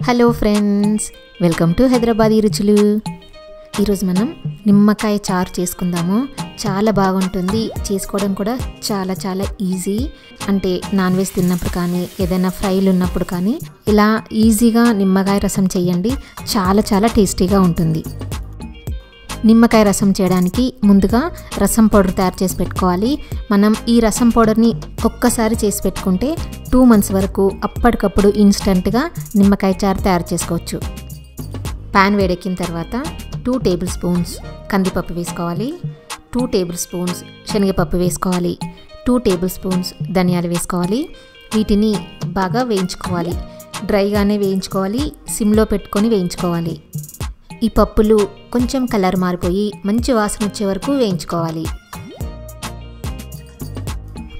Hello friends, welcome to Hyderabadi రుచులు. ఈరోజు మనం నిమ్మకాయ చారు చేసుకుందాము. చాలా బాగుంటుంది, చేసుకోవడం కూడా చాలా చాలా ఈజీ. అంటే నాన్ వెజ్ తిన్నప్పుడు కానీ ఏదైనా ఫ్రైలు ఉన్నప్పుడు కానీ ఇలా ఈజీగా నిమ్మకాయ రసం చేయండి, చాలా చాలా టేస్టీగా ఉంటుంది. నిమ్మకాయ రసం చేయడానికి ముందుగా రసం పౌడర్ తయారు చేసి పెట్టుకోవాలి. మనం ఈ రసం పౌడర్ని ఒక్కసారి చేసి పెట్టుకుంటే 2 months వరకు అప్పటికప్పుడు ఇన్స్టెంట్గా నిమ్మకాయ చారు తయారు చేసుకోవచ్చు. ప్యాన్ వేడెక్కిన తర్వాత 2 tablespoons కందిపప్పు వేసుకోవాలి, 2 tablespoons శనగపప్పు వేసుకోవాలి, 2 tablespoons ధనియాలు వేసుకోవాలి. వీటిని బాగా వేయించుకోవాలి, డ్రైగానే వేయించుకోవాలి, సిమ్లో పెట్టుకొని వేయించుకోవాలి. ఈ పప్పులు కొంచెం కలర్ మారిపోయి మంచి వాసన వచ్చే వరకు వేయించుకోవాలి.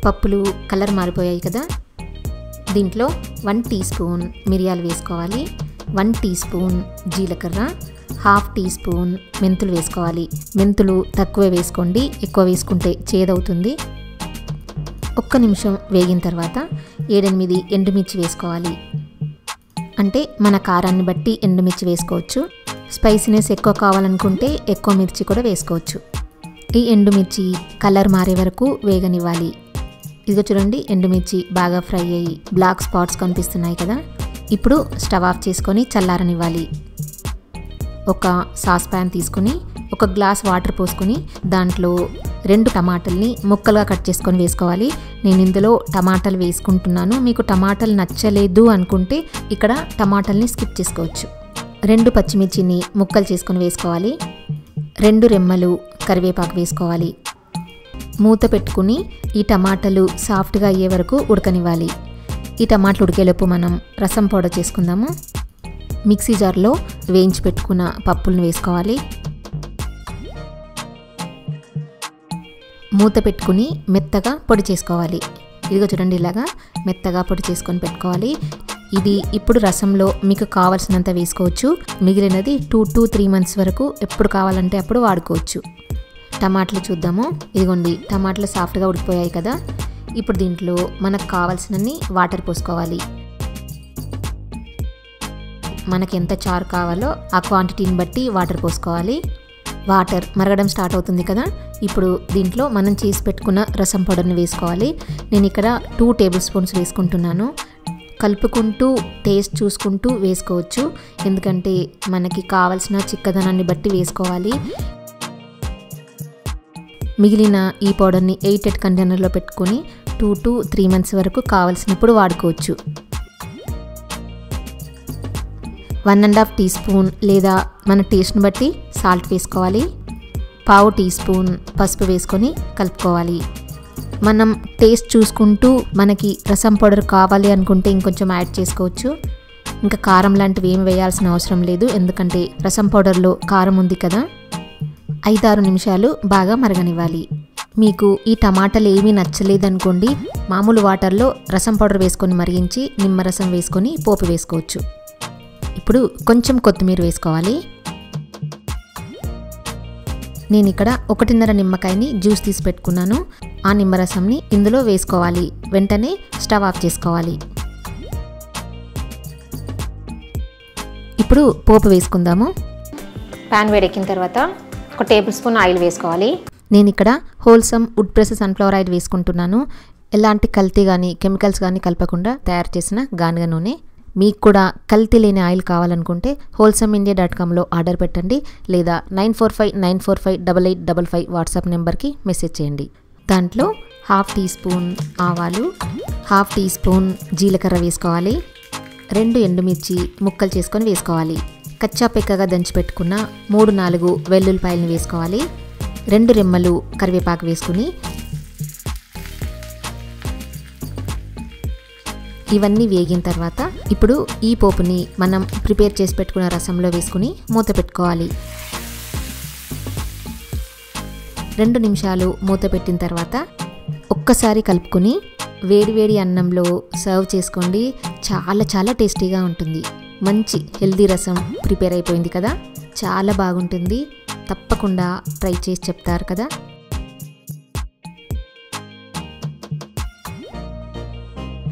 పప్పులు కలర్ మారిపోయాయి కదా, దీంట్లో 1 teaspoon మిరియాలు వేసుకోవాలి, 1 teaspoon జీలకర్ర, 1/2 teaspoon మెంతులు వేసుకోవాలి. మెంతులు తక్కువ వేసుకోండి, ఎక్కువ వేసుకుంటే చేదవుతుంది. 1 నిమిషం వేగిన తర్వాత 7-8 ఎండుమిర్చి వేసుకోవాలి. అంటే మన కారాన్ని బట్టి ఎండుమిర్చి వేసుకోవచ్చు. స్పైసీనెస్ ఎక్కువ కావాలనుకుంటే ఎక్కువ మిర్చి కూడా వేసుకోవచ్చు. ఈ ఎండుమిర్చి కలర్ మారే వరకు వేగనివ్వాలి. ఇదిగో చూడండి, ఎండుమిర్చి బాగా ఫ్రై అయ్యి బ్లాక్ స్పాట్స్ కనిపిస్తున్నాయి కదా. ఇప్పుడు స్టవ్ ఆఫ్ చేసుకొని చల్లారనివ్వాలి. ఒక సాస్ ప్యాన్ తీసుకుని 1 గ్లాస్ వాటర్ పోసుకొని దాంట్లో 2 టమాటాలని ముక్కలుగా కట్ చేసుకొని వేసుకోవాలి. నేను ఇందులో టమాటాలు వేసుకుంటున్నాను. మీకు టమాటాలు నచ్చలేదు అనుకుంటే ఇక్కడ టమాటాలని స్కిప్ చేసుకోవచ్చు. 2 పచ్చిమిర్చిని ముక్కలు చేసుకొని వేసుకోవాలి. 2 రెమ్మలు కరివేపాకు వేసుకోవాలి. మూత పెట్టుకుని ఈ టమాటాలు సాఫ్ట్గా అయ్యే వరకు ఉడకనివ్వాలి. ఈ టమాటాలు ఉడికేలోపు మనం రసం పౌడర్ చేసుకుందాము. మిక్సీ జార్లో వేయించి పెట్టుకున్న పప్పులను వేసుకోవాలి. మూత పెట్టుకుని మెత్తగా పొడి చేసుకోవాలి. ఇదిగో చూడండి, ఇలాగా మెత్తగా పొడి చేసుకొని పెట్టుకోవాలి. ఇది ఇప్పుడు రసంలో మీకు కావాల్సినంత వేసుకోవచ్చు. మిగిలినది 2 to 3 months వరకు ఎప్పుడు కావాలంటే అప్పుడు వాడుకోవచ్చు. టమాటాలు చూద్దాము. ఇదిగోండి, టమాటాలు సాఫ్ట్గా ఉడికిపోయాయి కదా. ఇప్పుడు దీంట్లో మనకు కావాల్సినన్ని వాటర్ పోసుకోవాలి. మనకి ఎంత చారు కావాలో ఆ క్వాంటిటీని బట్టి వాటర్ పోసుకోవాలి. వాటర్ మరగడం స్టార్ట్ అవుతుంది కదా. ఇప్పుడు దీంట్లో మనం చేసి పెట్టుకున్న రసం పౌడర్ని వేసుకోవాలి. నేను ఇక్కడ 2 tablespoons వేసుకుంటున్నాను. కలుపుకుంటూ టేస్ట్ చూసుకుంటూ వేసుకోవచ్చు, ఎందుకంటే మనకి కావాల్సిన చిక్కదనాన్ని బట్టి వేసుకోవాలి. మిగిలిన ఈ పౌడర్ని 8 కంటైనర్లో పెట్టుకొని 2 to 3 months వరకు కావాల్సినప్పుడు వాడుకోవచ్చు. 1.5 teaspoon లేదా మన టేస్ట్ని బట్టి సాల్ట్ వేసుకోవాలి. 1/2 teaspoon పసుపు వేసుకొని కలుపుకోవాలి. మనం టేస్ట్ చూసుకుంటూ మనకి రసం పౌడర్ కావాలి అనుకుంటే ఇంకొంచెం యాడ్ చేసుకోవచ్చు. ఇంకా కారం లాంటివి ఏమి వేయాల్సిన అవసరం లేదు, ఎందుకంటే రసం పౌడర్లో కారం ఉంది కదా. 5-6 నిమిషాలు బాగా మరగనివ్వాలి. మీకు ఈ టమాటాలు ఏమీ నచ్చలేదనుకోండి, మామూలు వాటర్లో రసం పౌడర్ వేసుకొని మరిగించి నిమ్మరసం వేసుకొని పోపు వేసుకోవచ్చు. ఇప్పుడు కొంచెం కొత్తిమీర వేసుకోవాలి. నేను ఇక్కడ 1.5 నిమ్మకాయని జ్యూస్ తీసి పెట్టుకున్నాను. ఆ నిమ్మరసంని ఇందులో వేసుకోవాలి. వెంటనే స్టవ్ ఆఫ్ చేసుకోవాలి. ఇప్పుడు పోపు వేసుకుందాము. ప్యాన్ వేడెక్కిన తర్వాత 1 tablespoon ఆయిల్ వేసుకోవాలి. నేను ఇక్కడ wholesome wood press sunflower oil వేసుకుంటున్నాను. ఎలాంటి కల్తీ కానీ కెమికల్స్ కానీ కలపకుండా తయారు చేసిన గానుగ నూనె. మీకు కూడా కల్తీ లేని ఆయిల్ కావాలనుకుంటే wholesameindia.comలో ఆర్డర్ పెట్టండి, లేదా 9459458855 వాట్సాప్ నెంబర్కి మెసేజ్ చేయండి. దాంట్లో 1/2 teaspoon ఆవాలు, 1/2 teaspoon జీలకర్ర వేసుకోవాలి. 2 ఎండుమిర్చి ముక్కలు చేసుకొని వేసుకోవాలి. కచ్చా పెక్కగా దంచి పెట్టుకున్న 3-4 వెల్లుల్లిపాయలను వేసుకోవాలి. 2 రెమ్మలు కరివేపాకు వేసుకుని ఇవన్నీ వేగిన తర్వాత ఇప్పుడు ఈ పోపుని మనం ప్రిపేర్ చేసి పెట్టుకున్న రసంలో వేసుకుని మూత పెట్టుకోవాలి. 2 నిమిషాలు మూత పెట్టిన తర్వాత ఒక్కసారి కలుపుకొని వేడివేడి అన్నంలో సర్వ్ చేసుకోండి. చాలా చాలా టేస్టీగా ఉంటుంది. మంచి హెల్దీ రసం ప్రిపేర్ అయిపోయింది కదా, చాలా బాగుంటుంది. తప్పకుండా ట్రై చేసి చెప్తారు కదా.